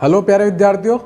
Hello प्यारे विद्यार्थियों।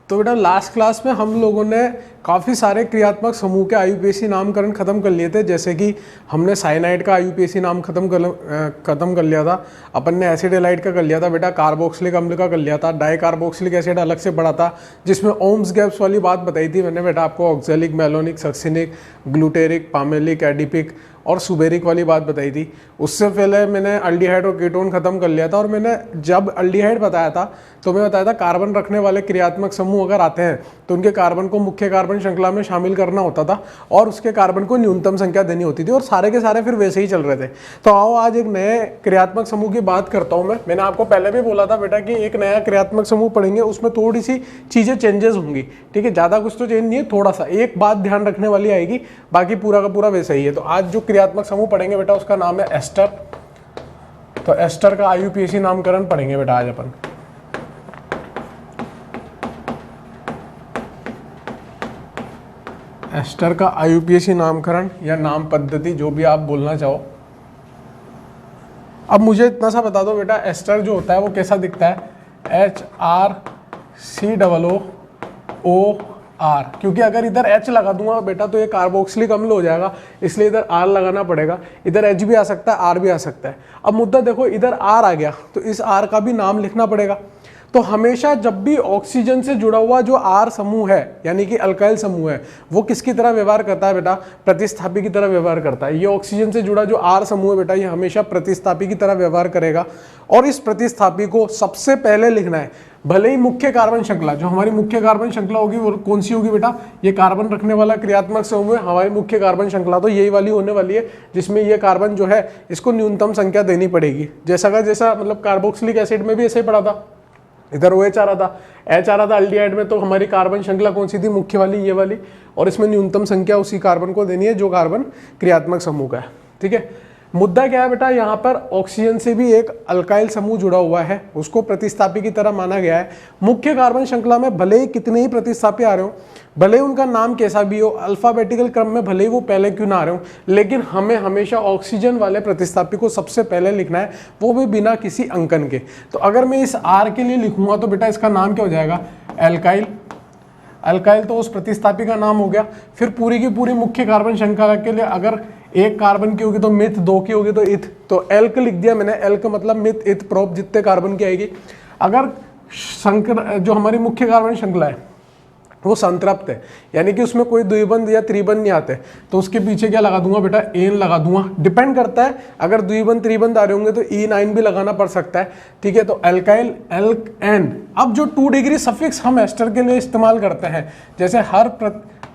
तो बेटा लास्ट क्लास में हम लोगों ने काफ़ी सारे क्रियात्मक समूह के आयुपीएसी नामकरण खत्म कर लिए थे। जैसे कि हमने साइनाइड का आयुपीएसी नाम खत्म कर लिया था, अपन ने एसिड एलाइड का कर लिया था बेटा, कार्बोक्सिलिक अम्ल का कर लिया था, डाई कार्बोक्सिलिक एसिड अलग से पढ़ा था जिसमें ओम्स गैप्स वाली बात बताई थी मैंने बेटा आपको, oxalic, malonic, succinic, glutaric, pimelic, adipic और सुबेरिक वाली बात बताई थी। उससे पहले मैंने अल्डिहाइड और कीटोन खत्म कर लिया था। और मैंने जब अल्डिहाइड बताया था तो मैं बताया था कार्बन रखने वाले क्रियात्मक समूह अगर आते हैं तो उनके कार्बन को मुख्य कार्बन श्रृंखला में शामिल करना होता था और उसके कार्बन को न्यूनतम संख्या देनी होती थी और सारे के सारे फिर वैसे ही चल रहे थे। तो आओ आज एक नए क्रियात्मक समूह की बात करता हूं। मैंने आपको पहले भी बोला था बेटा कि एक नया क्रियात्मक समूह पढ़ेंगे, उसमें थोड़ी सी चीजें चेंजेस होंगी, ठीक है, ज्यादा कुछ तो चेंज नहीं है, थोड़ा सा एक बात ध्यान रखने वाली आएगी, बाकी पूरा का पूरा वैसा ही है। तो आज जो क्रियात्मक समूह पढ़ेंगे बेटा उसका नाम है एस्टर। तो एस्टर का आयुपीएसी नामकरण पढ़ेंगे बेटा आज अपन। एस्टर का आयुपीएसी नामकरण या नाम पद्धति जो भी आप बोलना चाहो। अब मुझे इतना सा बता दो बेटा, एस्टर जो होता है वो कैसा दिखता है? HRCOOR, क्योंकि अगर इधर H लगा दूंगा बेटा तो ये कार्बोक्सिलिक अम्ल हो जाएगा, इसलिए इधर R लगाना पड़ेगा। इधर H भी आ सकता है, R भी आ सकता है। अब मुद्दा देखो, इधर R आ गया तो इस R का भी नाम लिखना पड़ेगा। तो हमेशा जब भी ऑक्सीजन से जुड़ा हुआ जो R समूह है यानी कि अल्काइल समूह है वो किसकी तरह व्यवहार करता है बेटा? प्रतिस्थापी की तरह व्यवहार करता है। ये ऑक्सीजन से जुड़ा जो R समूह है बेटा ये हमेशा प्रतिस्थापी की तरह व्यवहार करेगा और इस प्रतिस्थापी को सबसे पहले लिखना है। भले ही मुख्य कार्बन श्रृंखला, जो हमारी मुख्य कार्बन श्रृंखला होगी वो कौन सी होगी बेटा? ये कार्बन रखने वाला क्रियात्मक समूह है। हमारी मुख्य कार्बन श्रृंखला तो यही वाली होने वाली है जिसमें ये कार्बन जो है इसको न्यूनतम संख्या देनी पड़ेगी। जैसा का जैसा मतलब कार्बोक्सिलिक एसिड में भी ऐसे ही पड़ा था, इधर OH आ रहा था, H आ रहा था अल्डिहाइड में, तो हमारी कार्बन श्रृंखला कौन सी थी? मुख्य वाली, ये वाली, और इसमें न्यूनतम संख्या उसी कार्बन को देनी है जो कार्बन क्रियात्मक समूह का है। ठीक है, मुद्दा क्या है बेटा, यहाँ पर ऑक्सीजन से भी एक अल्काइल समूह जुड़ा हुआ है, उसको प्रतिस्थापी की तरह माना गया है। मुख्य कार्बन श्रृंखला में भले ही कितने ही प्रतिस्थापी आ रहे हो, भले ही उनका नाम कैसा भी हो, अल्फाबेटिकल क्रम में भले ही वो पहले क्यों ना आ रहे हो, लेकिन हमें हमेशा ऑक्सीजन वाले प्रतिस्थापी को सबसे पहले लिखना है, वो भी बिना किसी अंकन के। तो अगर मैं इस R के लिए लिखूंगा तो बेटा इसका नाम क्या हो जाएगा? एल्काइल। अल्काइल तो उस प्रतिस्थापी का नाम हो गया। फिर पूरी की पूरी मुख्य कार्बन श्रृंखला के लिए अगर एक कार्बन की होगी तो मिथ, दो की होगी तो इथ, तो एल्क लिख दिया मैंने। एल्क मतलब मिथ, इथ, प्रोप, जितने कार्बन की आएगी। अगर जो हमारी मुख्य कार्बन श्रृंखला है वो संतृप्त है यानी कि उसमें कोई द्विबंध या त्रिबंध नहीं आते, तो उसके पीछे क्या लगा दूंगा बेटा? एन लगा दूंगा। डिपेंड करता है, अगर द्विबंध त्रिबंध आ रहे होंगे तो E9 भी लगाना पड़ सकता है। ठीक है, तो एल्काइल, एल्क, एन। अब जो 2 डिग्री सफिक्स हम एस्टर के लिए इस्तेमाल करते हैं, जैसे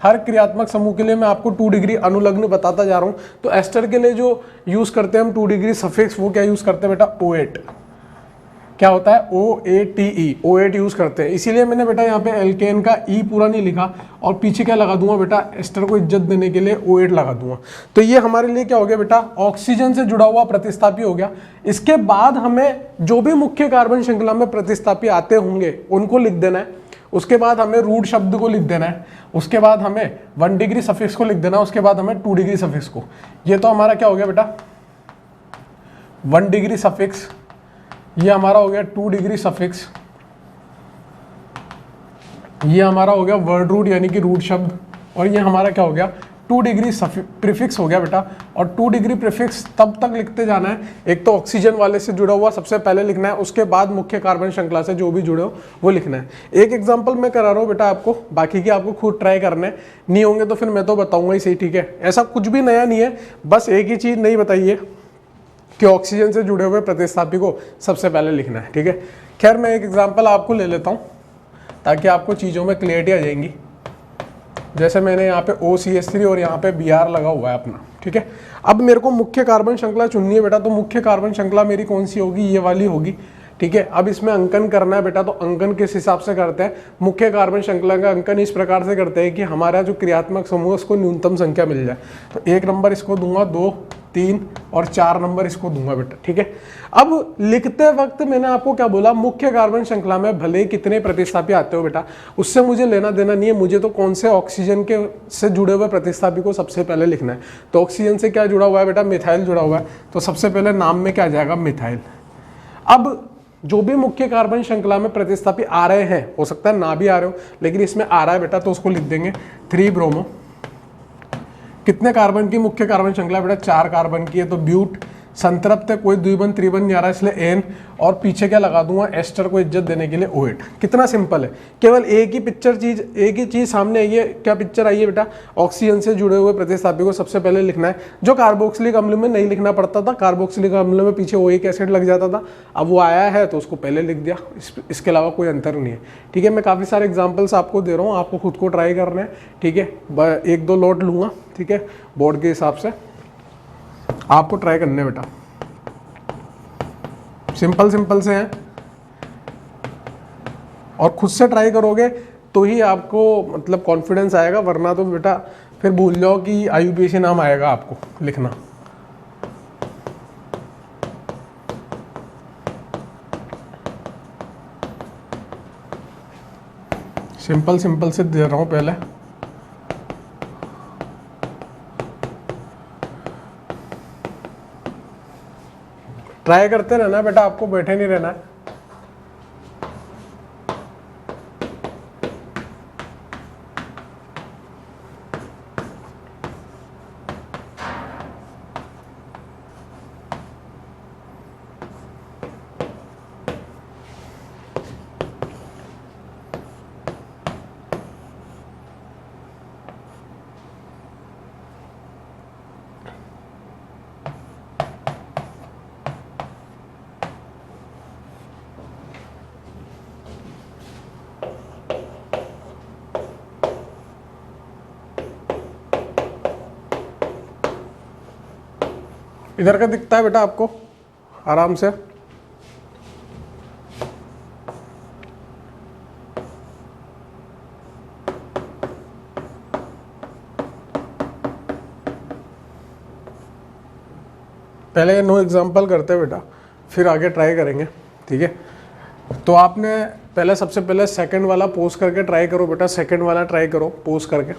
हर क्रियात्मक समूह के लिए मैं आपको 2 डिग्री अनुलग्न बताता जा रहा हूं, तो एस्टर के लिए जो यूज करते हैं हम 2 डिग्री सफिक्स, वो क्या यूज करते हैं बेटा? O8। क्या होता है? OATE, O8 यूज करते हैं। इसीलिए मैंने बेटा यहाँ पे एल्केन का E पूरा नहीं लिखा और पीछे क्या लगा दूंगा बेटा? एस्टर को इज्जत देने के लिए O8 लगा दूंगा। तो ये हमारे लिए क्या हो गया बेटा? ऑक्सीजन से जुड़ा हुआ प्रतिस्थापी हो गया। इसके बाद हमें जो भी मुख्य कार्बन श्रृंखला में प्रतिस्थापी आते होंगे उनको लिख देना है। उसके बाद हमें रूट शब्द को लिख देना है। उसके बाद हमें 1 डिग्री सफिक्स को लिख देना है। उसके बाद हमें 2 डिग्री सफिक्स को। ये तो हमारा क्या हो गया बेटा? 1 डिग्री सफिक्स, ये हमारा हो गया 2 डिग्री सफिक्स, ये हमारा हो गया वर्ड रूट यानी कि रूट शब्द, और ये हमारा क्या हो गया? 2 डिग्री प्रीफिक्स हो गया बेटा। और 2 डिग्री प्रीफिक्स तब तक लिखते जाना है, एक तो ऑक्सीजन वाले से जुड़ा हुआ सबसे पहले लिखना है, उसके बाद मुख्य कार्बन श्रृंखला से जो भी जुड़े हो वो लिखना है। एक एग्जांपल मैं करा रहा हूँ बेटा आपको, बाकी की आपको खुद ट्राई करने नहीं होंगे तो फिर मैं तो बताऊंगा ही सही। ठीक है, ऐसा कुछ भी नया नहीं है, बस एक ही चीज नहीं बताइए कि ऑक्सीजन से जुड़े हुए प्रतिस्थापी को सबसे पहले लिखना है। ठीक है, खैर मैं एक एग्जांपल आपको ले लेता हूं ताकि आपको चीज़ों में क्लियरिटी आ जाएंगी। जैसे मैंने यहाँ पे OCH3 और यहाँ पे Br लगा हुआ है अपना। ठीक है, अब मेरे को मुख्य कार्बन श्रृंखला चुननी है बेटा, तो मुख्य कार्बन श्रृंखला मेरी कौन सी होगी? ये वाली होगी। ठीक है, अब इसमें अंकन करना है बेटा, तो अंकन किस हिसाब से करते हैं? मुख्य कार्बन श्रृंखला का अंकन इस प्रकार से करते हैं कि हमारा जो क्रियात्मक समूह है उसको न्यूनतम संख्या मिल जाए। तो 1 नंबर इसको दूंगा, 2, 3 और 4 नंबर इसको दूंगा बेटा। ठीक है, अब लिखते वक्त मैंने आपको क्या बोला? मुख्य कार्बन श्रृंखला में भले ही कितने प्रतिस्थापी आते हो बेटा, उससे मुझे लेना देना नहीं है, मुझे तो कौन से ऑक्सीजन के से जुड़े हुए प्रतिस्थापी को सबसे पहले लिखना है। तो ऑक्सीजन से क्या जुड़ा हुआ है बेटा? मिथाइल जुड़ा हुआ है, तो सबसे पहले नाम में क्या आ जाएगा? मिथाइल। अब जो भी मुख्य कार्बन श्रृंखला में प्रतिस्थापी आ रहे हैं, हो सकता है ना भी आ रहे हो, लेकिन इसमें आ रहा है बेटा, तो उसको लिख देंगे 3 ब्रोमो। कितने कार्बन की मुख्य कार्बन श्रृंखला बेटा? 4 कार्बन की है, तो ब्यूट। संतृप्त है, कोई द्विबंध त्रिबंध नहीं आ रहा, इसलिए एन, और पीछे क्या लगा दूंगा? एस्टर को इज्जत देने के लिए OH। कितना सिंपल है, केवल एक ही चीज सामने आई है। क्या पिक्चर आई है बेटा? ऑक्सीजन से जुड़े हुए प्रतिस्थापी को सबसे पहले लिखना है, जो कार्बोक्सिलिक अम्ल में नहीं लिखना पड़ता था। कार्बोक्सिलिक अम्ल में पीछे OH एसिड लग जाता था, अब वो आया है तो उसको पहले लिख दिया, इसके अलावा कोई अंतर नहीं है। ठीक है, मैं काफ़ी सारे एग्जाम्पल्स आपको दे रहा हूँ, आपको खुद को ट्राई करना है। ठीक है, 1-2 लोट लूँगा, ठीक है, बोर्ड के हिसाब से आपको ट्राई करने बेटा। सिंपल से हैं, और खुद से ट्राई करोगे तो ही आपको मतलब कॉन्फिडेंस आएगा, वरना तो बेटा फिर भूल जाओ कि IUPAC नाम आएगा आपको लिखना। सिंपल से दे रहा हूं पहले। ट्राई करते रहना बेटा, आपको बैठे नहीं रहना है। इधर का दिखता है बेटा आपको आराम से? पहले नो एग्जाम्पल करते हैं बेटा, फिर आगे ट्राई करेंगे। ठीक है, तो आपने पहले सबसे पहले सेकंड वाला पोस्ट करके ट्राई करो बेटा, सेकंड वाला ट्राई करो पोस्ट करके।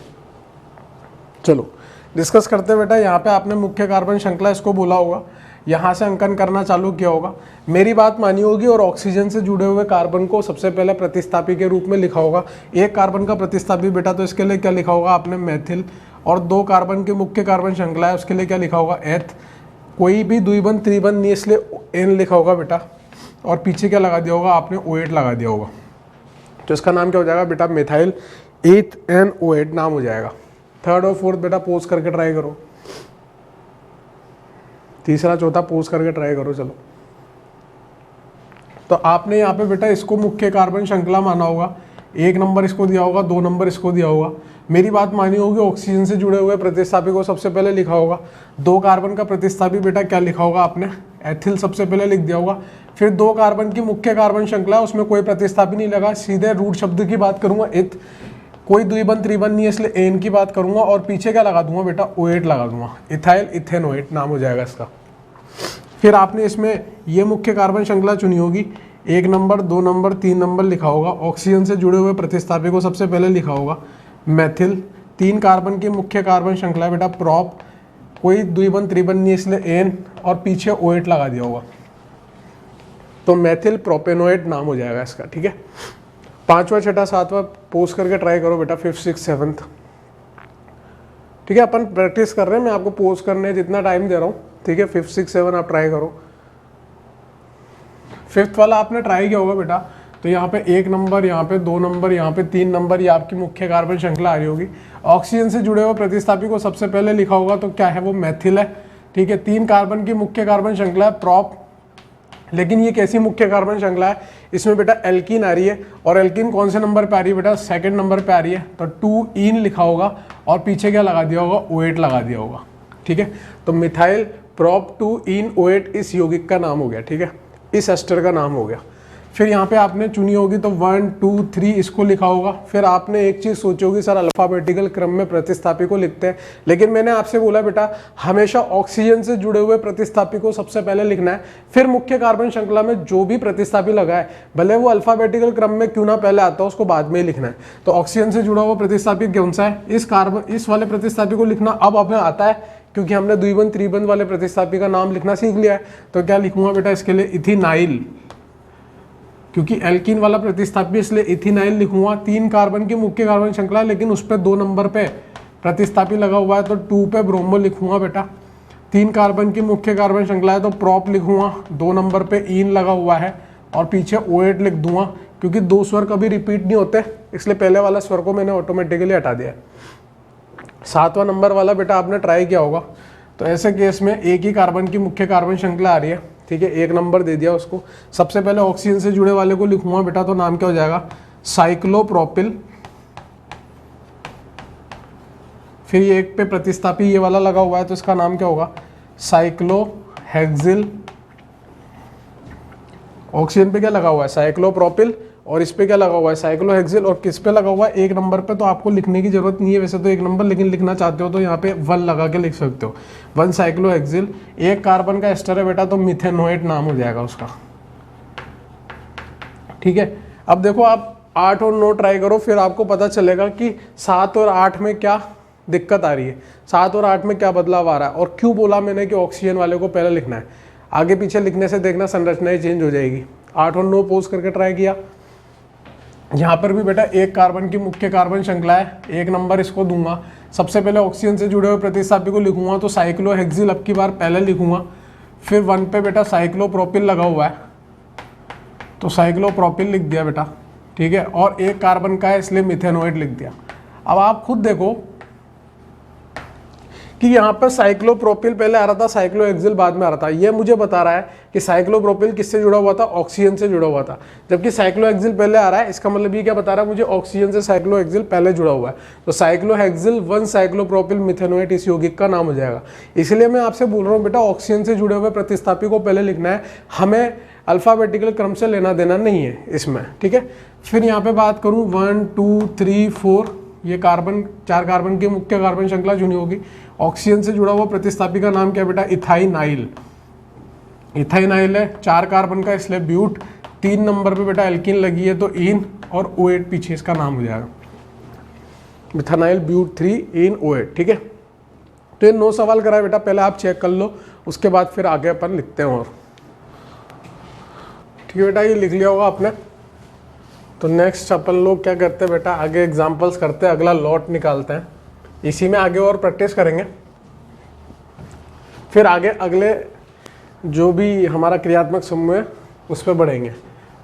चलो डिस्कस करते हैं बेटा। यहाँ पे आपने मुख्य कार्बन श्रृंखला इसको बोला होगा, यहाँ से अंकन करना चालू किया होगा, मेरी बात मानी होगी, और ऑक्सीजन से जुड़े हुए कार्बन को सबसे पहले प्रतिस्थापी के रूप में लिखा होगा। एक कार्बन का प्रतिस्थापी बेटा, तो इसके लिए क्या लिखा होगा आपने? मैथिल। और 2 कार्बन की मुख्य कार्बन श्रृंखला है, उसके लिए क्या लिखा होगा? एथ। कोई भी द्विबंध त्रिबंध नहीं, इसलिए एन लिखा होगा बेटा, और पीछे क्या लगा दिया होगा आपने? OH लगा दिया होगा। तो इसका नाम क्या हो जाएगा बेटा? मिथाइल ईथेनोएट नाम हो जाएगा। थर्ड और फोर्थ बेटा पोस्ट करके ट्राई करो, तीसरा चौथा पोस्ट करके ट्राई करो। चलो, तो आपने यहाँ पे बेटा इसको मुख्य कार्बन श्रृंखला माना होगा, 1 नंबर इसको दिया होगा, 2 नंबर इसको दिया होगा। मेरी बात मानी होगी, ऑक्सीजन से जुड़े हुए प्रतिस्थापी को सबसे पहले लिखा होगा। 2 कार्बन का प्रतिस्थापी बेटा क्या लिखा होगा आपने? एथिल सबसे पहले लिख दिया होगा। फिर 2 कार्बन की मुख्य कार्बन श्रृंखला, उसमें कोई प्रतिस्थापी नहीं लगा, सीधे रूट शब्द की बात करूंगा, इथ। कोई द्विबंध त्रिबंध नहीं है, इसलिए एन की बात करूंगा, और पीछे क्या लगा दूंगा बेटा? OH लगा दूंगा, इथाइल इथेनोएट नाम हो जाएगा इसका। फिर आपने इसमें ये मुख्य कार्बन श्रृंखला चुनी होगी, 1 नंबर, 2 नंबर, 3 नंबर लिखा होगा। ऑक्सीजन से जुड़े हुए प्रतिस्थापी को सबसे पहले लिखा होगा मैथिल। 3 कार्बन की मुख्य कार्बन श्रृंखला बेटा प्रॉप, कोई द्विबंध त्रिबंध नहीं, इसलिए एन, और पीछे OH लगा दिया होगा, तो मैथिल प्रोपेनोएट नाम हो जाएगा इसका। ठीक है, 5वां 6वां 7वां पोस्ट करके ट्राई करो बेटा, 5th 6th 7th। ठीक है, अपन प्रैक्टिस कर रहे हैं, मैं आपको पोस्ट करने जितना टाइम दे रहा हूँ। ठीक है, 5th 6th 7 आप ट्राई करो। 5th वाला आपने ट्राई किया होगा बेटा, तो यहाँ पे 1 नंबर, यहाँ पे 2 नंबर, यहाँ पे 3 नंबर, ये आपकी मुख्य कार्बन श्रृंखला आ रही होगी। ऑक्सीजन से जुड़े हुए प्रतिस्थापी को सबसे पहले लिखा होगा, तो क्या है वो? मैथिल है। ठीक है, 3 कार्बन की मुख्य कार्बन श्रृंखला है प्रॉप, लेकिन ये कैसी मुख्य कार्बन श्रृंखला है? इसमें बेटा एल्कीन आ रही है, और एल्कीन कौन से नंबर पे आ रही है बेटा? 2nd नंबर पे आ रही है, तो 2 इन लिखा होगा, और पीछे क्या लगा दिया होगा? OH लगा दिया होगा। ठीक है, तो मिथाइल प्रॉप 2 इन OH इस यौगिक का नाम हो गया। ठीक है, इस एस्टर का नाम हो गया। फिर यहाँ पे आपने चुनी होगी, तो 1 2 3 इसको लिखा होगा। फिर आपने एक चीज़ सोची होगी, सर अल्फाबेटिकल क्रम में प्रतिस्थापी को लिखते हैं, लेकिन मैंने आपसे बोला बेटा हमेशा ऑक्सीजन से जुड़े हुए प्रतिस्थापी को सबसे पहले लिखना है, फिर मुख्य कार्बन श्रृंखला में जो भी प्रतिस्थापी लगा है, भले वो अल्फाबेटिकल क्रम में क्यों ना पहले आता है, उसको बाद में ही लिखना है। तो ऑक्सीजन से जुड़ा हुआ प्रतिस्थापी कौन सा है? इस वाले प्रतिस्थापी को लिखना अब हमें आता है, क्योंकि हमने द्विबंध त्रिबंध वाले प्रतिस्थापी का नाम लिखना सीख लिया है। तो क्या लिखूंगा बेटा इसके लिए? इथिनाइल क्योंकि एल्कीन वाला प्रतिस्थापी इसलिए इथिनाइल लिखूंगा। 3 कार्बन की मुख्य कार्बन श्रृंखला है, लेकिन उस पर 2 नंबर पे प्रतिस्थापी लगा हुआ है तो 2 पे ब्रोमो लिखूंगा बेटा। 3 कार्बन की मुख्य कार्बन श्रृंखला है तो प्रोप लिखूंगा, 2 नंबर पे ईन लगा हुआ है और पीछे OH लिख दूंगा, क्योंकि 2 स्वर कभी रिपीट नहीं होते, इसलिए पहले वाला स्वर को मैंने ऑटोमेटिकली हटा दिया। 7वां नंबर वाला बेटा आपने ट्राई किया होगा, तो ऐसे केस में एक ही कार्बन की मुख्य कार्बन श्रृंखला आ रही है, ठीक है, 1 नंबर दे दिया उसको। सबसे पहले ऑक्सीजन से जुड़े वाले को लिखूंगा बेटा, तो नाम क्या हो जाएगा, साइक्लोप्रोपिल। फिर ये एक पे प्रतिस्थापी ये वाला लगा हुआ है तो इसका नाम क्या होगा, साइक्लोहेक्सिल। ऑक्सीजन पे क्या लगा हुआ है, साइक्लोप्रोपिल, और इस पे क्या लगा हुआ है, साइक्लोहेक्सिल, और किस पे लगा हुआ है, 1 नंबर पे। तो आपको लिखने की जरूरत नहीं है वैसे तो 1 नंबर, लेकिन लिखना चाहते हो तो यहाँ पे 1 लगा के लिख सकते हो, 1 साइक्लोहेक्सिल। 1 कार्बन का एस्टर है बेटा, तो मिथेनोएट नाम हो जाएगा उसका, ठीक है। अब देखो आप 8 और 9 ट्राई करो, फिर आपको पता चलेगा कि 7 और 8 में क्या दिक्कत आ रही है, 7 और 8 में क्या बदलाव आ रहा है, और क्यों बोला मैंने कि ऑक्सीजन वाले को पहले लिखना है। आगे पीछे लिखने से देखना संरचनाएं चेंज हो जाएगी। 8 और 9 पोज करके ट्राई किया। यहाँ पर भी बेटा 1 कार्बन की मुख्य कार्बन श्रृंखला है, 1 नंबर इसको दूंगा। सबसे पहले ऑक्सीजन से जुड़े हुए प्रतिस्थापी को लिखूंगा, तो साइक्लोहेक्सिल अब की बार पहले लिखूंगा। फिर 1 पे बेटा साइक्लोप्रोपिल लगा हुआ है, तो साइक्लोप्रोपिल लिख दिया बेटा, ठीक है, और 1 कार्बन का है इसलिए मिथेनोएट लिख दिया। अब आप खुद देखो कि यहाँ पर साइक्लोप्रोपिल पहले आ रहा था, साइक्लोहेक्सिल बाद में आ रहा था। ये मुझे बता रहा है कि साइक्लोप्रोपिल किससे जुड़ा हुआ था, ऑक्सीजन से जुड़ा हुआ था, जबकि साइक्लोहेक्सिल पहले आ रहा है। इसका मतलब ये क्या बता रहा है मुझे, ऑक्सीजन से साइक्लोहेक्सिल पहले जुड़ा हुआ है, तो साइक्लोहेक्सिल 1 साइक्लोप्रोपिल मिथेनोएट इस यौगिक का नाम हो जाएगा। इसलिए मैं आपसे बोल रहा हूँ बेटा, ऑक्सीजन से जुड़े हुए प्रतिस्थापी को पहले लिखना है, हमें अल्फाबेटिकल क्रम से लेना देना नहीं है इसमें, ठीक है। फिर यहाँ पे बात करूँ 1 2 3 4, ये कार्बन 4 कार्बन की मुख्य कार्बन श्रृंखला चुनी होगी। ऑक्सीजन से जुड़ा हुआ प्रतिस्थापी का नाम क्या है बेटा, इथाइनाइल। इथाइनाइल है, 4 कार्बन का इसलिए ब्यूट। 3 नंबर पे बेटा एल्कीन लगी है तो इन, और OH पीछे इसका नाम हो जाएगा, मिथानाइल ब्यूट 3 इन OH, ठीक है। तो ये 9 सवाल करा है बेटा, पहले आप चेक कर लो, उसके बाद फिर आगे अपन लिखते हैं। और ठीक है बेटा, ये लिख लिया होगा आपने। तो नेक्स्ट अपन लोग क्या करते हैं बेटा, आगे एग्जाम्पल्स करते हैं, अगला लॉट निकालते हैं, इसी में आगे और प्रैक्टिस करेंगे। फिर आगे अगले जो भी हमारा क्रियात्मक समूह है उस पर बढ़ेंगे।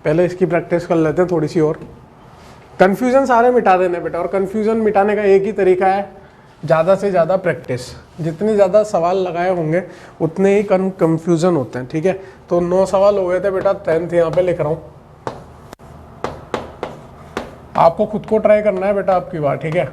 पहले इसकी प्रैक्टिस कर लेते हैं थोड़ी सी और। कन्फ्यूज़न सारे मिटा देने बेटा, और कन्फ्यूज़न मिटाने का एक ही तरीका है, ज़्यादा से ज़्यादा प्रैक्टिस। जितने ज़्यादा सवाल लगाए होंगे उतने ही कन्फ्यूज़न होते हैं, ठीक है। तो 9 सवाल हो गए थे बेटा, 10th यहाँ पे लिख रहा हूँ। आपको खुद को ट्राई करना है बेटा आपकी बात, ठीक है।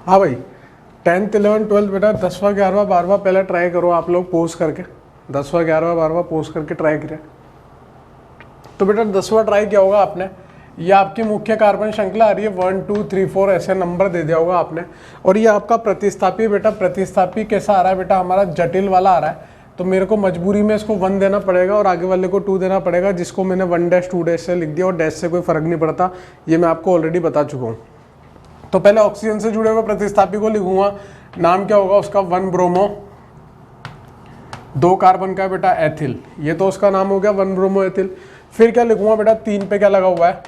हाँ भाई 10th 11th 12th बेटा 10वां 11वां 12वां पहले ट्राई करो आप लोग पोस्ट करके, 10वां 11वां 12वां पोस्ट करके ट्राई करें। तो बेटा 10वां ट्राई किया होगा आपने, ये आपकी मुख्य कार्बन श्रृंखला आ रही है 1 2 3 4 ऐसे नंबर दे दिया होगा आपने। और ये आपका प्रतिस्थापी बेटा, प्रतिस्थापी कैसा आ रहा है बेटा, हमारा जटिल वाला आ रहा है। तो मेरे को मजबूरी में इसको 1 देना पड़ेगा और आगे वाले को 2 देना पड़ेगा, जिसको मैंने 1 डैश 2 डैश से लिख दिया और डैश से कोई फर्क नहीं पड़ता, ये मैं आपको ऑलरेडी बता चुका हूँ। तो पहले ऑक्सीजन से जुड़े हुए प्रतिस्थापी को लिखूंगा, नाम क्या होगा उसका 1 ब्रोमो, 2 कार्बन का बेटा एथिल, ये तो उसका नाम हो गया 1 ब्रोमो एथिल। फिर क्या लिखूंगा बेटा, 3 पे क्या लगा हुआ है,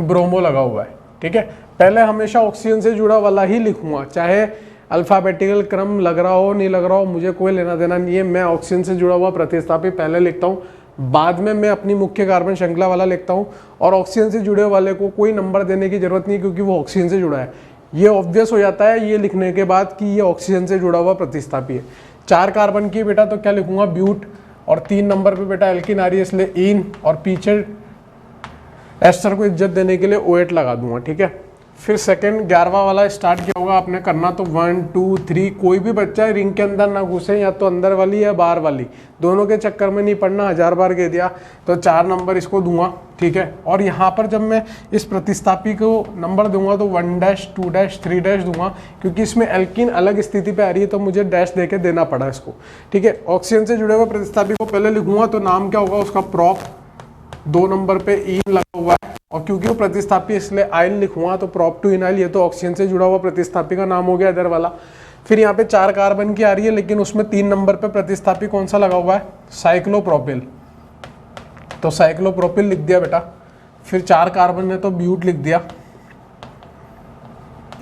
ब्रोमो लगा हुआ है, ठीक है। पहले हमेशा ऑक्सीजन से जुड़ा वाला ही लिखूंगा, चाहे अल्फाबेटिकल क्रम लग रहा हो नहीं लग रहा हो, मुझे कोई लेना देना नहीं है। मैं ऑक्सीजन से जुड़ा हुआ प्रतिस्थापी पहले लिखता हूँ, बाद में मैं अपनी मुख्य कार्बन श्रृंखला वाला लिखता हूँ। और ऑक्सीजन से जुड़े वाले को कोई नंबर देने की जरूरत नहीं, क्योंकि वो ऑक्सीजन से जुड़ा है। ये ऑब्वियस हो जाता है ये लिखने के बाद कि ये ऑक्सीजन से जुड़ा हुआ प्रतिस्थापी है। 4 कार्बन की बेटा तो क्या लिखूंगा, ब्यूट, और 3 नंबर पे बेटा एल्किन आ रही है इसलिए इन, और पीछे एस्टर को इज्जत देने के लिए OH लगा दूंगा, ठीक है। फिर सेकंड 11वां वाला स्टार्ट किया होगा आपने करना, तो 1 2 3 कोई भी बच्चा रिंग के अंदर ना घुसे, या तो अंदर वाली या बाहर वाली, दोनों के चक्कर में नहीं पड़ना, 1000 बार कह दिया तो 4 नंबर इसको दूंगा, ठीक है। और यहाँ पर जब मैं इस प्रतिस्थापी को नंबर दूंगा तो 1 डैश 2 डैश 3 डैश दूंगा, क्योंकि इसमें एल्किन अलग स्थिति पे आ रही है तो मुझे डैश दे के देना पड़ा इसको, ठीक है। ऑक्सीजन से जुड़े हुए प्रतिस्थापी को पहले लिखूंगा, तो नाम क्या होगा उसका प्रॉप, 2 नंबर पे इन लगा हुआ है, और क्योंकि वो प्रतिस्थापी इसलिए आइल लिखूंगा, तो प्रॉप टू इनाइल, ये तो ऑक्सीजन से जुड़ा हुआ प्रतिस्थापी का नाम हो गया इधर वाला। फिर यहाँ पे 4 कार्बन की आ रही है, लेकिन उसमें 3 नंबर पे प्रतिस्थापी कौन सा लगा हुआ है, साइक्लोप्रोपिल, तो साइक्लोप्रोपिल लिख दिया बेटा। फिर 4 कार्बन ने तो ब्यूट लिख दिया,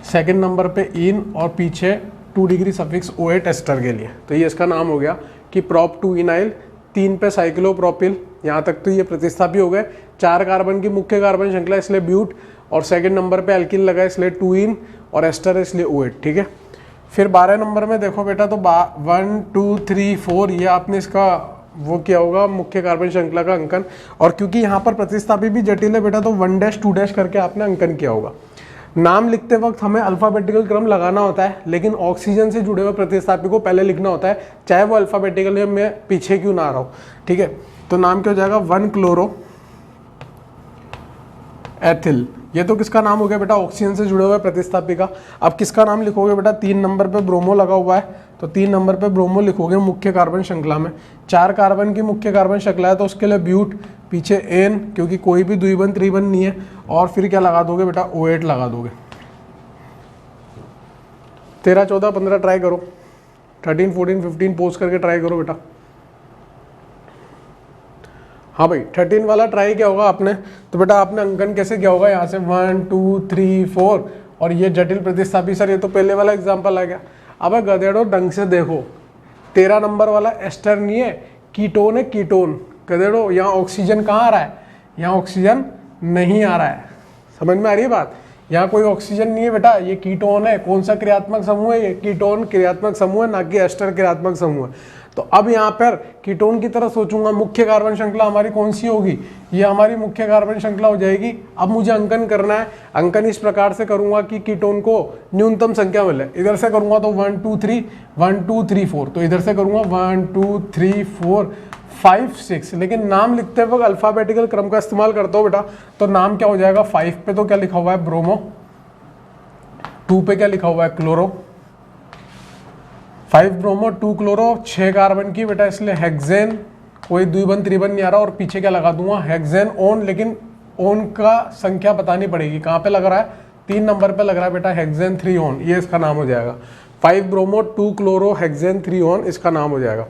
सेकंड नंबर पे इन, और पीछे 2 डिग्री सफिक्स OH एस्टर के लिए, तो ये इसका नाम हो गया कि प्रॉप टू इनाइल। 3 पे साइक्लोप्रोपिल, यहाँ तक तो ये प्रतिस्थापी हो गए। 4 कार्बन की मुख्य कार्बन श्रृंखला इसलिए ब्यूट, और सेकंड नंबर पे एल्किन लगा इसलिए 2 इन, और एस्टर इसलिए OH, ठीक है। फिर 12 नंबर में देखो बेटा, तो 1 2 3 4 ये आपने इसका वो किया होगा मुख्य कार्बन श्रृंखला का अंकन, और क्योंकि यहाँ पर प्रतिस्थापी भी जटिल है बेटा, तो 1 डैश 2 डैश करके आपने अंकन किया होगा। नाम लिखते वक्त हमें अल्फाबेटिकल क्रम लगाना होता है, लेकिन ऑक्सीजन से जुड़े हुए प्रतिस्थापी को पहले लिखना होता है, चाहे वो अल्फाबेटिकल में पीछे क्यों ना आ रहा हो, ठीक है। तो नाम क्या हो जाएगा, 1 क्लोरो एथिल, ये तो किसका नाम हो गया बेटा, ऑक्सीजन से जुड़े हुए प्रतिस्थापी का। अब किसका नाम लिखोगे बेटा, 3 नंबर पे ब्रोमो लगा हुआ है, तो 3 नंबर पे ब्रोमो लिखोगे मुख्य कार्बन श्रृंखला में। 4 कार्बन की मुख्य कार्बन श्रृंखला है तो उसके लिए ब्यूट, पीछे एन, क्योंकि कोई भी द्विबंध त्रिबंध नहीं है, और फिर क्या लगा दोगे बेटा, OH लगा दोगे। 13 14 15 ट्राई करो, 13 14 15 पोस्ट करके ट्राई करो बेटा। हाँ भाई 13 वाला ट्राई किया होगा आपने, तो बेटा आपने अंकन कैसे किया होगा, यहाँ से 1 2 3 4, और ये जटिल प्रतिस्थापी, सर ये तो पहले वाला एग्जाम्पल आ गया। अब गधेड़ो ढंग से देखो, 13 नंबर वाला एस्टर नहीं है, कीटोन है, कीटोन। गधेड़ो यहाँ ऑक्सीजन कहाँ आ रहा है, यहाँ ऑक्सीजन नहीं आ रहा है, समझ में आ रही है बात, यहाँ कोई ऑक्सीजन नहीं है बेटा, ये कीटोन है। कौन सा क्रियात्मक समूह है, ये कीटोन क्रियात्मक समूह है, ना कि एस्टर क्रियात्मक समूह है। तो अब यहाँ पर कीटोन की तरह सोचूंगा, मुख्य कार्बन श्रृंखला हमारी कौन सी होगी, ये हमारी मुख्य कार्बन श्रृंखला हो जाएगी। अब मुझे अंकन करना है, अंकन इस प्रकार से करूंगा कि कीटोन को न्यूनतम संख्या मिले। इधर से करूंगा तो 1 2 3 1 2 3 4, तो इधर से करूंगा 1 2 3 4 5 6, लेकिन नाम लिखते वक्त अल्फाबेटिकल क्रम का इस्तेमाल करता हूँ बेटा, तो नाम क्या हो जाएगा, 5 पे तो क्या लिखा हुआ है, ब्रोमो, 2 पे क्या लिखा हुआ है, क्लोरो, 5 ब्रोमो 2 क्लोरो, 6 कार्बन की बेटा इसलिए हेक्सेन, कोई द्विबंध त्रिबंध नहीं आ रहा, और पीछे क्या लगा दूंगा, हेक्सेन ओन, लेकिन ओन का संख्या बतानी पड़ेगी, कहाँ पे लग रहा है, 3 नंबर पे लग रहा है बेटा, हेक्सेन 3 ओन, ये इसका नाम हो जाएगा। 5 ब्रोमो 2 क्लोरो हेक्सेन 3 ओन, इसका नाम हो जाएगा।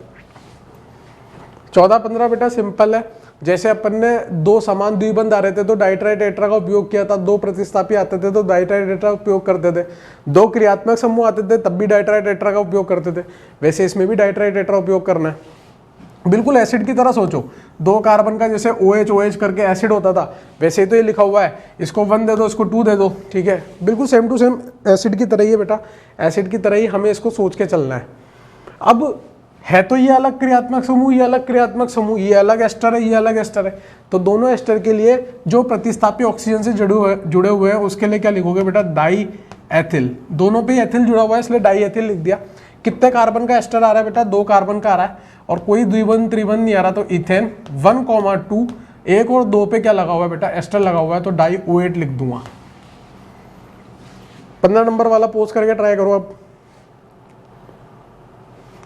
14 15 बेटा सिंपल है, जैसे अपन ने 2 समान द्विबंध आ रहे थे तो डाइट्राई टेट्रा का उपयोग किया था, 2 प्रतिस्थापी आते थे तो डाइट्राई टेट्रा का उपयोग करते थे, 2 क्रियात्मक समूह आते थे तब भी डाइट्राई टेट्रा का उपयोग करते थे। वैसे इसमें भी डाइट्राई टेट्रा उपयोग करना है, बिल्कुल एसिड की तरह सोचो, 2 कार्बन का जैसे OH OH करके एसिड होता था, वैसे ही तो ये लिखा हुआ है, इसको 1 दे दो, इसको 2 दे दो, ठीक है, बिल्कुल सेम टू सेम एसिड की तरह ही है बेटा, एसिड की तरह ही हमें इसको सोच के चलना है। अब है तो ये अलग क्रियात्मक समूह, ये अलग क्रियात्मक समूह, ये अलग एस्टर है, ये अलग एस्टर है, तो दोनों एस्टर के लिए जो प्रतिस्थापी ऑक्सीजन से जुड़े हुए हैं उसके लिए क्या लिखोगे बेटा, डाई एथिल। दोनों पे एथिल जुड़ा हुआ है इसलिए डाई एथिल लिख दिया। कितने कार्बन का एस्टर आ रहा है बेटा, 2 कार्बन का आ रहा है, और कोई द्विबंध त्रिबंध नहीं आ रहा, तो इथेन 1,2, 1 और 2 पे क्या लगा हुआ है बेटा, एस्टर लगा हुआ है, तो डाई OH लिख दूंगा। 15 नंबर वाला पोस्ट करके ट्राई करो अब।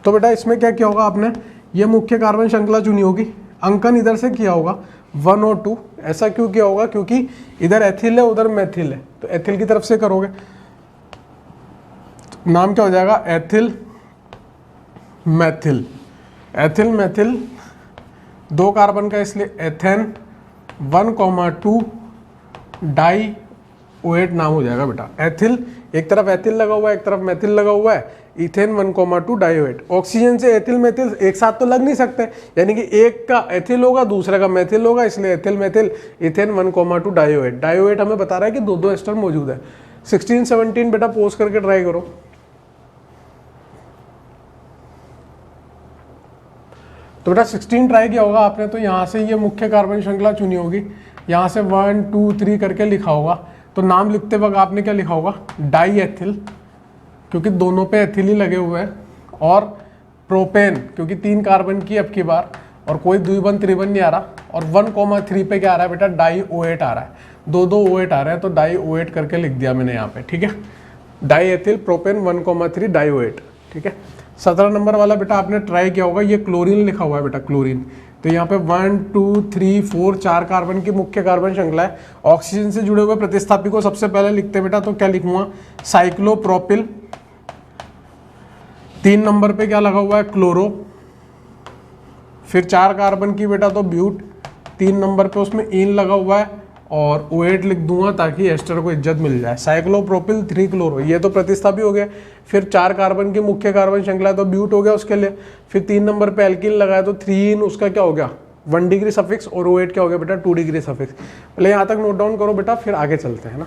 तो बेटा इसमें क्या किया होगा आपने, ये मुख्य कार्बन श्रृंखला चुनी होगी, अंकन इधर से किया होगा 1 और 2। ऐसा क्यों किया होगा, क्योंकि इधर एथिल है उधर मेथिल है, तो एथिल की तरफ से करोगे, तो नाम क्या हो जाएगा, ethyl Maithil. Ethyl Maithil 2 carbon का इसलिए एथेन 1,2 डाई OH नाम हो जाएगा बेटा। एथिल, एक तरफ एथिल लगा हुआ है एक तरफ मेथिल लगा हुआ है, इथेन 1,2 डाई OH। ऑक्सीजन से एथिल मेथिल एक साथ तो लग नहीं सकते, यानी कि एक का एथिल होगा दूसरे का मेथिल होगा, इसलिए ethyl methyl ethane 1,2 di OH। Di OH हमें बता रहा है कि 2 एस्टर मौजूद है। 16 17 बेटा पोस्ट करके ट्राई करो। तो बेटा 16 ट्राई किया होगा आपने, तो यहाँ से ये मुख्य कार्बन श्रृंखला चुनी होगी, यहाँ से 1 2 3 करके लिखा होगा, तो नाम लिखते वक्त आपने क्या लिखा होगा, डाई एथिल, क्योंकि दोनों पे एथिल ही लगे हुए हैं, और प्रोपेन क्योंकि 3 कार्बन की अब की बार, और कोई द्विबंध त्रिबंध नहीं आ रहा, और 1,3 पे क्या आ रहा है बेटा, डाई OH आ रहा है, 2 OH आ रहे हैं, तो डाई OH करके लिख दिया मैंने यहाँ पे, ठीक है। Di ethyl propane 1,3 di OH, ठीक है। 17 नंबर वाला बेटा आपने ट्राई किया होगा, ये क्लोरीन लिखा हुआ है बेटा, क्लोरीन। तो यहाँ पे 1 2 3 4 4 कार्बन की मुख्य कार्बन श्रृंखला है। ऑक्सीजन से जुड़े हुए प्रतिस्थापी को सबसे पहले लिखते हैं बेटा, तो क्या लिखूंगा, साइक्लोप्रोपिल। 3 नंबर पे क्या लगा हुआ है, क्लोरो। फिर 4 कार्बन की बेटा तो ब्यूट, 3 नंबर पे उसमें इन लगा हुआ है, और OH लिख दूंगा ताकि एस्टर को इज्जत मिल जाए। साइक्लोप्रोपिल 3 क्लोरो, ये तो प्रतिस्थापी हो गया। फिर 4 कार्बन की मुख्य कार्बन श्रृंखला तो ब्यूट हो गया उसके लिए। फिर 3 नंबर पे एल्किन लगाया तो 3 इन, उसका क्या हो गया, 1 डिग्री सफिक्स, और OH क्या हो गया बेटा, 2 डिग्री सफिक्स। पहले यहाँ तक नोट डाउन करो बेटा, फिर आगे चलते हैं ना।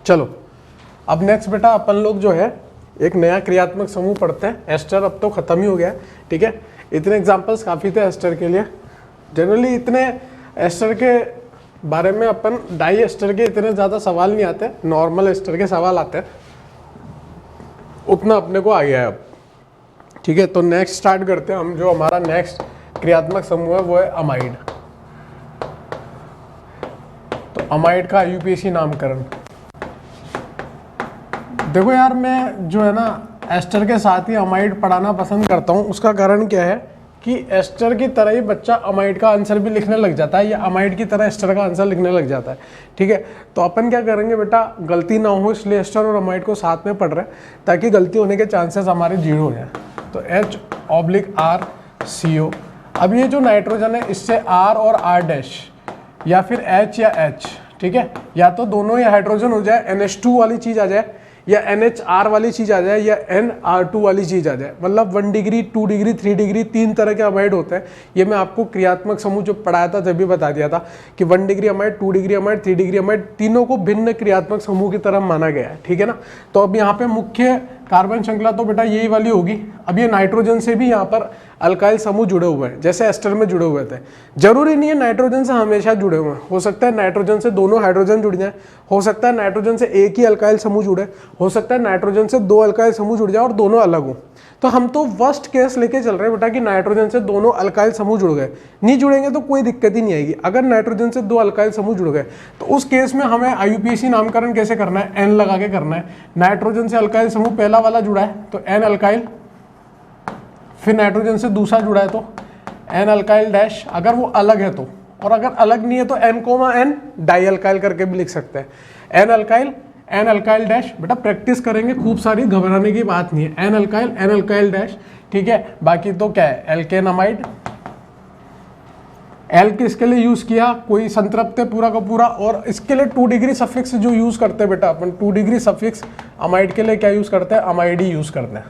चलो अब नेक्स्ट बेटा अपन लोग जो है एक नया क्रियात्मक समूह पढ़ते हैं। एस्टर अब तो खत्म ही हो गया है, ठीक है। इतने एग्जाम्पल्स काफ़ी थे एस्टर के लिए। जनरली इतने एस्टर के बारे में अपन डाई एस्टर के इतने ज़्यादा सवाल नहीं आते, नॉर्मल एस्टर के सवाल आते हैं, उतना अपने को आ गया है अब, ठीक है। तो नेक्स्ट स्टार्ट करते हैं हम। जो हमारा नेक्स्ट क्रियात्मक समूह है वो है अमाइड। तो अमाइड का IUPAC नामकरण। देखो यार, मैं जो है ना एस्टर के साथ ही अमाइड पढ़ाना पसंद करता हूँ। उसका कारण क्या है कि एस्टर की तरह ही बच्चा अमाइड का आंसर भी लिखने लग जाता है, या अमाइड की तरह एस्टर का आंसर लिखने लग जाता है, ठीक है। तो अपन क्या करेंगे बेटा, गलती ना हो इसलिए एस्टर और अमाइड को साथ में पढ़ रहे हैं, ताकि गलती होने के चांसेस हमारे 0 हो जाए। तो H/RCO। अब ये जो नाइट्रोजन है इससे R और R' या फिर H या H, ठीक है, या तो दोनों ही हाइड्रोजन हो जाए, NH2 वाली चीज़ आ जाए, या NHR वाली चीज़ आ जाए, या NR2 वाली चीज़ आ जाए। मतलब 1 डिग्री 2 डिग्री 3 डिग्री 3 तरह के अमाइड होते हैं। ये मैं आपको क्रियात्मक समूह जो पढ़ाया था तभी बता दिया था कि 1 degree amide, 2 degree amide, 3 degree amide, तीनों को भिन्न क्रियात्मक समूह की तरह माना गया है, ठीक है ना। तो अब यहाँ पे मुख्य कार्बन श्रृंखला तो बेटा यही वाली होगी। अब ये नाइट्रोजन से भी यहाँ पर अल्काइल समूह जुड़े हुए हैं, जैसे एस्टर में जुड़े हुए थे। जरूरी नहीं है नाइट्रोजन से हमेशा जुड़े हुए हैं, हो सकता है नाइट्रोजन से दोनों हाइड्रोजन जुड़ जाए, हो सकता है नाइट्रोजन से एक ही अल्काइल समूह जुड़े, हो सकता है नाइट्रोजन से 2 अल्काइल समूह जुड़ जाए और दोनों अलग हो। तो हम तो वर्स्ट केस लेके चल रहे हैं बेटा कि नाइट्रोजन से दोनों अल्काइल समूह जुड़ गए। नहीं जुड़ेंगे तो कोई दिक्कत ही नहीं आएगी। अगर नाइट्रोजन से 2 अल्काइल समूह जुड़ गए तो उस केस में हमें IUPAC नामकरण कैसे करना है, N लगा के करना है। नाइट्रोजन से अल्काइल समूह पहला वाला जुड़ा है तो N अल्काइल, फिर नाइट्रोजन से दूसरा जुड़ा है तो N अल्काइल डैश, अगर वो अलग है तो, और अगर अलग नहीं है तो N, डाई अल्काइल करके भी लिख सकते हैं। N alkyl dash. बेटा प्रैक्टिस करेंगे खूब सारी, घबराने की बात नहीं है। N अल्काइल डैश, ठीक है। बाकी तो क्या है, एल्केन अमाइड। एल किसके लिए यूज किया, कोई संतृप्त पूरा का पूरा, और इसके लिए 2 डिग्री सफिक्स जो यूज करते हैं बेटा अपन, 2 डिग्री सफिक्स अमाइड के लिए क्या यूज करते हैं, अमाइड ही यूज करते हैं,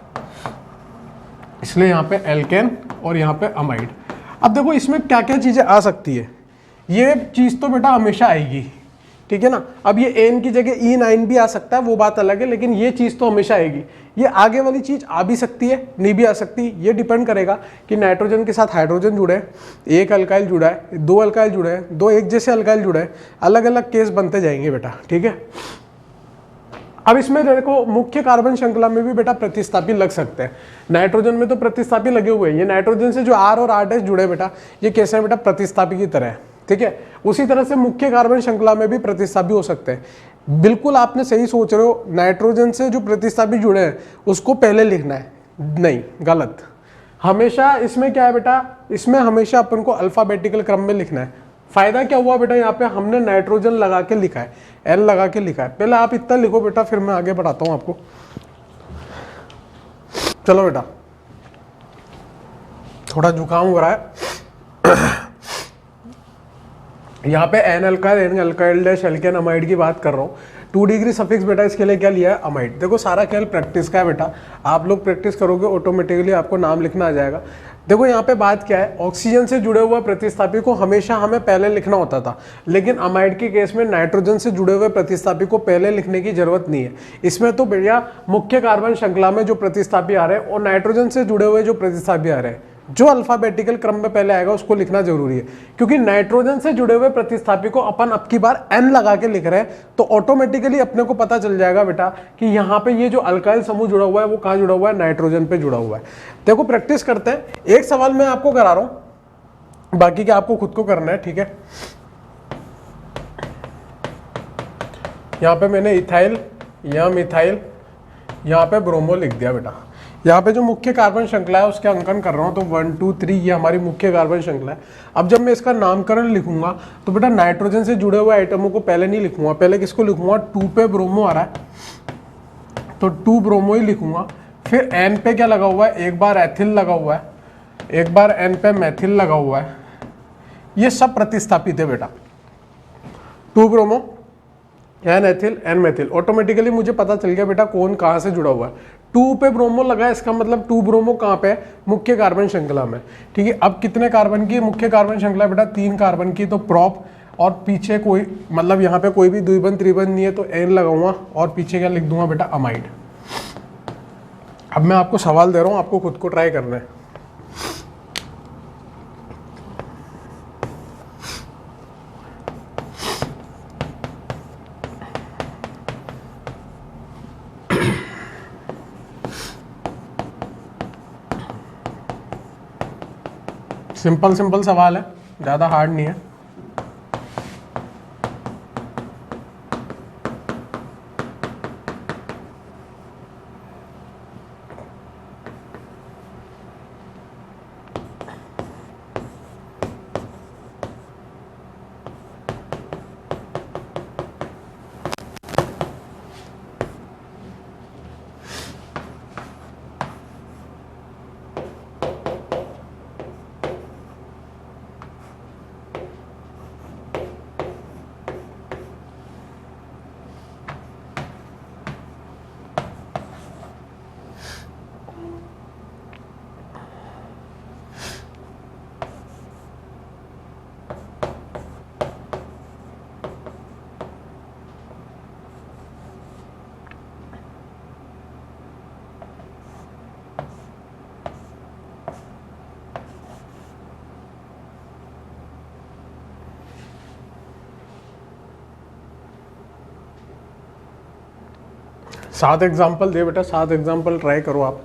इसलिए यहाँ पे एल्केन और यहाँ पे अमाइड। अब देखो इसमें क्या क्या चीजें आ सकती है। ये चीज तो बेटा हमेशा आएगी ठीक है ना। अब ये एन की जगह E9 भी आ सकता है, वो बात अलग है, लेकिन ये चीज़ तो हमेशा आएगी। ये आगे वाली चीज़ आ भी सकती है, नहीं भी आ सकती, ये डिपेंड करेगा कि नाइट्रोजन के साथ हाइड्रोजन जुड़े हैं, एक अल्काइल जुड़ा है, दो अल्काइल जुड़े हैं, दो एक जैसे अल्काइल जुड़े हैं, अलग अलग केस बनते जाएंगे बेटा, ठीक है। अब इसमें देखो मुख्य कार्बन श्रृंखला में भी बेटा प्रतिस्थापी लग सकते हैं। नाइट्रोजन में तो प्रतिस्थापी लगे हुए हैं, ये नाइट्रोजन से जो R और R' जुड़े बेटा, ये कैसे हैं बेटा, प्रतिस्थापी की तरह है, ठीक है। उसी तरह से मुख्य कार्बन श्रृंखला में भी प्रतिस्थापी हो सकते हैं। बिल्कुल आपने सही सोच रहे हो, नाइट्रोजन से जो प्रतिस्थापी जुड़े हैं उसको पहले लिखना है, नहीं, गलत। हमेशा इसमें क्या है बेटा, इसमें हमेशा अपन को अल्फाबेटिकल क्रम में लिखना है। फायदा क्या हुआ बेटा, यहाँ पे हमने नाइट्रोजन लगा के लिखा है, N लगा के लिखा है। पहले आप इतना लिखो बेटा, फिर मैं आगे बढ़ाता हूँ आपको। चलो बेटा, थोड़ा जुकाम हो रहा है। यहाँ पे N alkyl, N alkyl dash alkane amide की बात कर रहा हूँ। 2 डिग्री सफिक्स बेटा इसके लिए क्या लिया है, अमाइड। देखो सारा खेल प्रैक्टिस का है बेटा, आप लोग प्रैक्टिस करोगे ऑटोमेटिकली आपको नाम लिखना आ जाएगा। देखो यहाँ पे बात क्या है, ऑक्सीजन से जुड़े हुए प्रतिस्थापी को हमेशा हमें पहले लिखना होता था, लेकिन अमाइड के केस में नाइट्रोजन से जुड़े हुए प्रतिस्थापी को पहले लिखने की जरूरत नहीं है। इसमें तो भैया मुख्य कार्बन श्रृंखला में जो प्रतिस्थापी आ रहे हैं और नाइट्रोजन से जुड़े हुए जो प्रतिस्थापी आ रहे हैं, जो अल्फाबेटिकल क्रम में पहले आएगा उसको लिखना जरूरी है, क्योंकि नाइट्रोजन से जुड़े हुए प्रतिस्थापी को अपन अब की बार N लगा के लिख रहे हैं, तो ऑटोमेटिकली अपने को पता चल जाएगा बेटा कि यहाँ पे ये जो अल्काइल समूह जुड़ा हुआ है वो कहाँ जुड़ा हुआ है, नाइट्रोजन पे जुड़ा हुआ है। देखो प्रैक्टिस करते हैं, एक सवाल मैं आपको करा रहा हूं, बाकी क्या आपको खुद को करना है, ठीक है। यहाँ पे मैंने इथाइल, यहाँ मिथाइल, यहाँ पे ब्रोमो लिख दिया बेटा। यहाँ पे जो मुख्य कार्बन श्रृंखला है उसके अंकन कर रहा हूँ, तो 1 2 3 ये हमारी मुख्य कार्बन श्रृंखला है। अब जब मैं इसका नामकरण लिखूंगा तो बेटा नाइट्रोजन से जुड़े हुए आइटमों को पहले नहीं लिखूंगा, पहले किसको लिखूंगा, 2 पे ब्रोमो आ रहा है तो 2 ब्रोमो ही लिखूंगा। फिर N पे क्या लगा हुआ है, एक बार एथिल लगा हुआ है, एक बार N पे मैथिल लगा हुआ है, ये सब प्रतिस्थापित है बेटा। 2 bromo, N ethyl, N Maithil, automatically मुझे पता चल गया बेटा कौन कहाँ से जुड़ा हुआ है। 2 पे ब्रोमो लगा है, इसका मतलब 2 ब्रोमो कहाँ पे है, मुख्य कार्बन श्रृंखला में, ठीक है। अब कितने कार्बन की मुख्य कार्बन श्रृंखला बेटा, 3 कार्बन की, तो प्रोप, और पीछे कोई मतलब यहाँ पे कोई भी द्विबंध त्रिबंध नहीं है तो N लगाऊंगा, और पीछे क्या लिख दूंगा बेटा, अमाइड। अब मैं आपको सवाल दे रहा हूँ, आपको खुद को ट्राई करना है। सिंपल सिंपल सवाल है, ज़्यादा हार्ड नहीं है। सात एग्जाम्पल दे बेटा, 7 एग्जाम्पल ट्राई करो आप।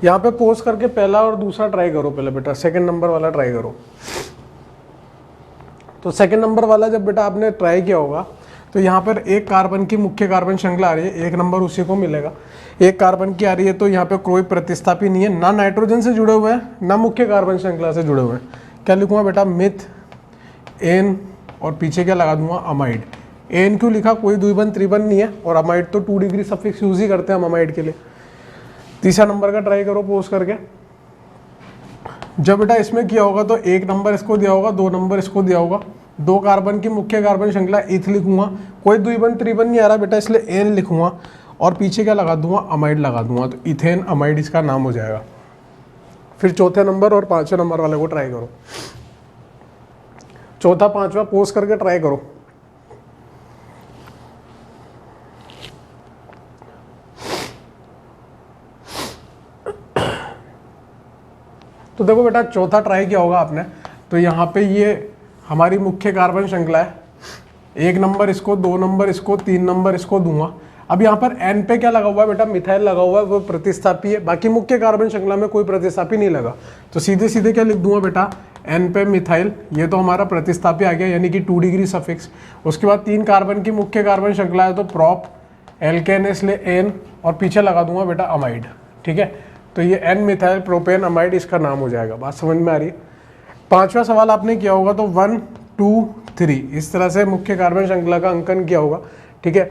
यहाँ पे पोस्ट करके पहला और दूसरा ट्राई करो पहले बेटा, सेकंड नंबर वाला ट्राई करो। तो सेकंड नंबर वाला जब बेटा आपने ट्राई किया होगा तो यहाँ पर एक कार्बन की मुख्य कार्बन श्रृंखला आ रही है, 1 नंबर उसी को मिलेगा। एक कार्बन की आ रही है तो यहाँ पे कोई प्रतिस्थापी नहीं है, ना नाइट्रोजन से जुड़े हुए हैं ना मुख्य कार्बन श्रृंखला से जुड़े हुए हैं। क्या लिखूंगा बेटा, मिथ, एन, और पीछे क्या लगा दूंगा, अमाइड। एन क्यों लिखा, कोई द्विबंध त्रिबंध नहीं है, और अमाइड तो 2 डिग्री सफिक्स यूज ही करते हैं हम अमाइड के लिए। तीसरा नंबर का ट्राई करो पोस्ट करके। जब बेटा इसमें किया होगा तो 1 नंबर इसको दिया होगा, 2 नंबर इसको दिया होगा, 2 कार्बन की मुख्य कार्बन श्रृंखला इथ लिखूंगा, कोई द्विबंध त्रिबंध नहीं आ रहा बेटा इसलिए एन लिखूंगा, और पीछे क्या लगा दूंगा, अमाइड लगा दूंगा, तो इथेन अमाइड इसका नाम हो जाएगा। फिर चौथे नंबर और 5वें नंबर वाले को ट्राई करो। चौथा पांचवा पोस्ट करके ट्राई करो। तो देखो बेटा चौथा ट्राई किया होगा आपने, तो यहाँ पे ये हमारी मुख्य कार्बन श्रृंखला है, 1 नंबर इसको, 2 नंबर इसको, 3 नंबर इसको दूंगा। अब यहाँ पर एन पे क्या लगा हुआ है बेटा, मिथाइल लगा हुआ है, वो प्रतिस्थापी है, बाकी मुख्य कार्बन श्रृंखला में कोई प्रतिस्थापी नहीं लगा, तो सीधे सीधे क्या लिख दूंगा बेटा, एन पे मिथाइल, ये तो हमारा प्रतिस्थापी आ गया, यानी कि 2 डिग्री सफिक्स। उसके बाद 3 कार्बन की मुख्य कार्बन श्रृंखला है, तो प्रॉप एल्केन इसलिए एन, और पीछे लगा दूंगा बेटा अमाइड, ठीक है। तो ये एन मिथाइल प्रोपेन अमाइड इसका नाम हो जाएगा। बात समझ में आ रही है। पांचवा सवाल आपने किया होगा, तो 1 2 3 इस तरह से मुख्य कार्बन श्रृंखला का अंकन किया होगा, ठीक है।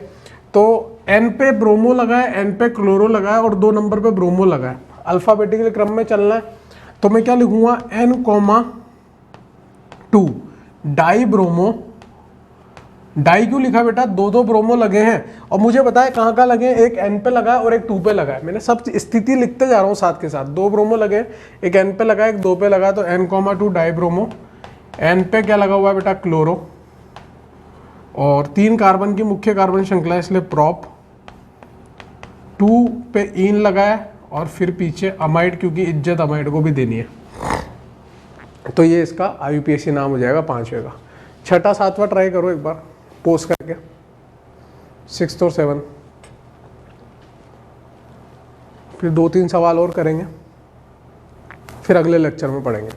तो एन पे ब्रोमो लगा है, एन पे क्लोरो लगा है, और 2 नंबर पे ब्रोमो लगा है। अल्फाबेटिकल क्रम में चलना है, तो मैं क्या लिखूंगा, N,2 डाई ब्रोमो। डाई क्यों लिखा बेटा, 2 ब्रोमो लगे हैं, और मुझे पता है कहाँ कहाँ लगे हैं, एक एन पे लगा है और एक 2 पे लगा है। मैंने सब स्थिति लिखते जा रहा हूँ साथ के साथ। 2 ब्रोमो लगे, एक एन पे लगा है, एक 2 पे लगा है, तो N,2 डाई ब्रोमो। एन पे क्या लगा हुआ है बेटा, क्लोरो, और 3 कार्बन की मुख्य कार्बन श्रृंखला इसलिए प्रॉप, 2 पे ईन लगा है, और फिर पीछे अमाइड, क्योंकि इज्जत अमाइड को भी देनी है। तो ये इसका IUPAC नाम हो जाएगा 5वें का। छठा 7वां ट्राई करो एक बार पोस्ट करके, 6 और 7, फिर 2-3 सवाल और करेंगे, फिर अगले लेक्चर में पढ़ेंगे।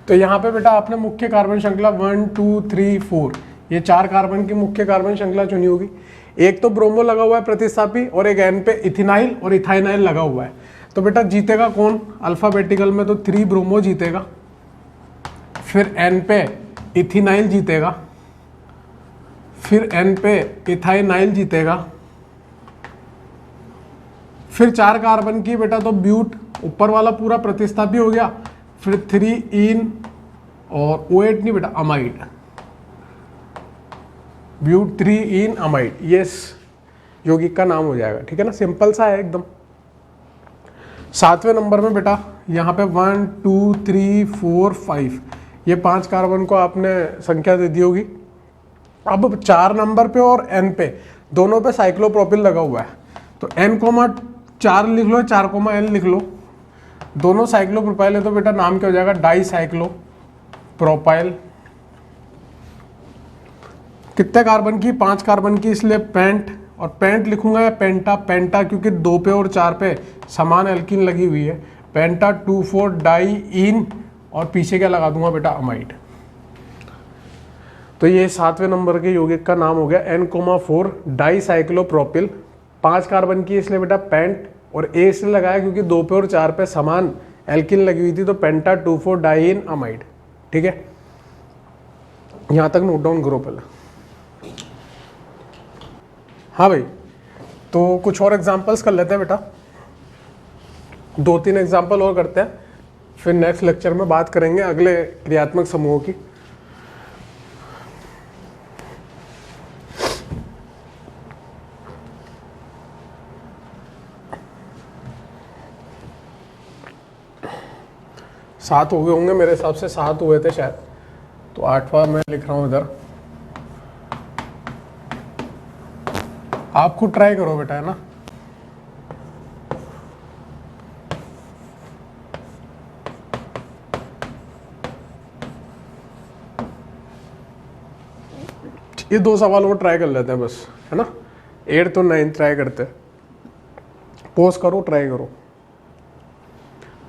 तो यहाँ पे बेटा आपने मुख्य कार्बन श्रृंखला 1 2 3 4 ये 4 कार्बन की मुख्य कार्बन श्रृंखला चुनी होगी। एक तो ब्रोमो लगा हुआ है प्रतिस्थापी, और एक एन पे इथिनाइल और इथाइनाइल लगा हुआ है। तो बेटा जीतेगा कौन, अल्फाबेटिकल में तो 3 ब्रोमो जीतेगा, फिर एन पे इथिनाइल जीतेगा, फिर एन पे इथाइनाइल जीतेगा, फिर 4 कार्बन की बेटा तो ब्यूट, ऊपर वाला पूरा प्रतिस्थापी हो गया, फिर 3 इन और O8 नहीं बेटा अमाइड, ब्यूट 3 इन अमाइड, ये यौगिक का नाम हो जाएगा, ठीक है ना। सिंपल सा है एकदम। 7वें नंबर में बेटा यहाँ पे 1 2 3 4 5 ये 5 कार्बन को आपने संख्या दे दी होगी। अब 4 नंबर पे और एन पे दोनों पे साइक्लोप्रोपिल लगा हुआ है, तो N,4 लिख लो, 4,N लिख लो। दोनों साइक्लोप्रोपाइल है, तो बेटा नाम क्या हो जाएगा, डाई साइक्लोप्रोपाइल। कितने कार्बन की, 5 कार्बन की, इसलिए पेंट, और पेंट लिखूंगा या पेंटा, पेंटा क्योंकि 2 पे और 4 पे समान एल्कीन लगी हुई है, पेंटा 2,4 डाई इन, और पीछे क्या लगा दूंगा बेटा अमाइड। तो ये 7वें नंबर के यौगिक का नाम हो गया N,4 डाई साइक्लोप्रोपिल। 5 कार्बन की इसलिए बेटा पेंट, और ए इसलिए लगाया क्योंकि 2 पे और 4 पे समान एल्कीन लगी हुई थी, तो पेंटा 2,4 डाई इन अमाइड, ठीक है। यहां तक नोट डाउन करो पहले। हाँ भाई, तो कुछ और एग्जांपल्स कर लेते हैं बेटा, 2-3 एग्जांपल और करते हैं, फिर नेक्स्ट लेक्चर में बात करेंगे अगले क्रियात्मक समूहों की। सात हो गए होंगे मेरे हिसाब से, 7 हुए थे शायद, तो 8वां मैं लिख रहा हूं इधर। आप खुद ट्राई करो बेटा, है ना। ये 2 सवाल और ट्राई कर लेते हैं बस, है ना। 8 और 9 ट्राई करते हैं। पोज करो, ट्राई करो।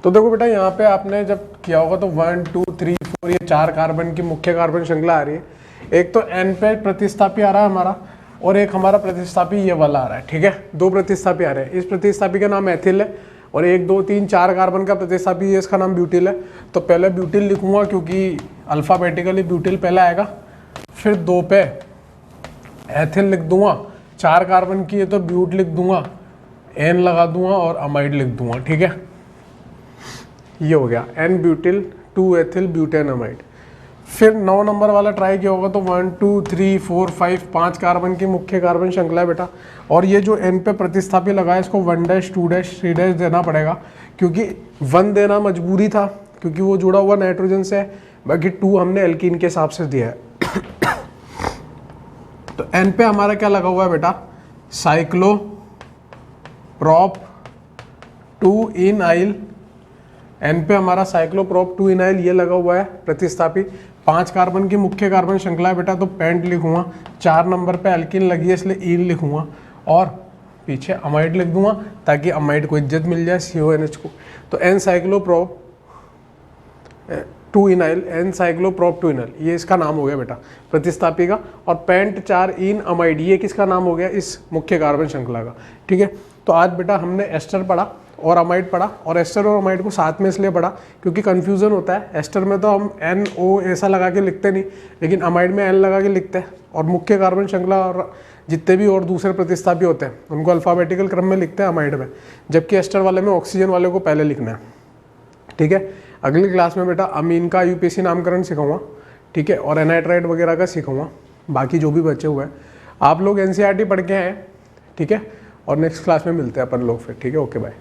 तो देखो बेटा यहाँ पे आपने जब किया होगा तो 1 2 3 4 ये 4 कार्बन की मुख्य कार्बन श्रृंखला आ रही है। एक तो एन पे प्रतिस्थापी आ रहा है हमारा, और एक हमारा प्रतिस्थापी ये वाला आ रहा है, ठीक है। 2 प्रतिस्थापी आ रहे हैं। इस प्रतिस्थापी का नाम एथिल है, और 1 2 3 4 कार्बन का प्रतिस्थापी है, इसका नाम ब्यूटिल है। तो पहले ब्यूटिल लिखूंगा क्योंकि अल्फाबेटिकली ब्यूटिल पहले आएगा, फिर 2 पे एथिल लिख दूंगा, 4 कार्बन की है तो ब्यूट लिख दूंगा, एन लगा दूंगा और अमाइड लिख दूंगा, ठीक है। ये हो गया N butyl 2 ethyl butane amide. फिर 9 नंबर वाला ट्राई किया होगा तो 1 2 3 4 5 5 कार्बन की मुख्य कार्बन श्रृंखला है बेटा, और ये जो एन पे प्रतिस्थापी लगा है इसको 1 डैश 2 डैश 3 डैश देना पड़ेगा, क्योंकि 1 देना मजबूरी था क्योंकि वो जुड़ा हुआ नाइट्रोजन से, बाकी 2 हमने एल्कीन के हिसाब से दिया है। तो एन पे हमारा क्या लगा हुआ है बेटा, साइक्लो प्रोप 2 इनाइल। एन पे हमारा साइक्लोप्रोप 2 इनाइल ये लगा हुआ है प्रतिस्थापी। 5 कार्बन की मुख्य कार्बन श्रृंखला है बेटा, तो पेंट लिखूंगा। 4 नंबर पे एल्कीन लगी है इसलिए ईन लिखूंगा और पीछे अमाइड लिख दूंगा ताकि अमाइड को इज्जत मिल जाए CONH को। तो एन साइक्लोप्रोप 2 इनाइल, एन साइक्लोप्रोप 2 इनाइल ये इसका नाम हो गया बेटा प्रतिस्थापी का। और पेंट 4 इन अमाइड ये किसका नाम हो गया, इस मुख्य कार्बन श्रृंखला का। ठीक है, तो आज बेटा हमने एस्टर पढ़ा और अमाइड पढ़ा, और एस्टर और अमाइड को साथ में इसलिए पढ़ा क्योंकि कन्फ्यूज़न होता है। एस्टर में तो हम NO ऐसा लगा के लिखते नहीं, लेकिन अमाइड में N लगा के लिखते हैं। और मुख्य कार्बन श्रृंखला और जितने भी और दूसरे प्रतिस्थापी होते हैं उनको अल्फ़ाबेटिकल क्रम में लिखते हैं अमाइड में, जबकि एस्टर वाले में ऑक्सीजन वाले को पहले लिखना है। ठीक है, अगली क्लास में बेटा अमीन का IUPAC नामकरण सिखाऊंगा। ठीक है, और एनाइट्राइड वगैरह का सिखाऊंगा। बाकी जो भी बचे हुए हैं आप लोग NCERT पढ़ के हैं। ठीक है, और नेक्स्ट क्लास में मिलते हैं अपन लोग फिर। ठीक है, ओके बाय।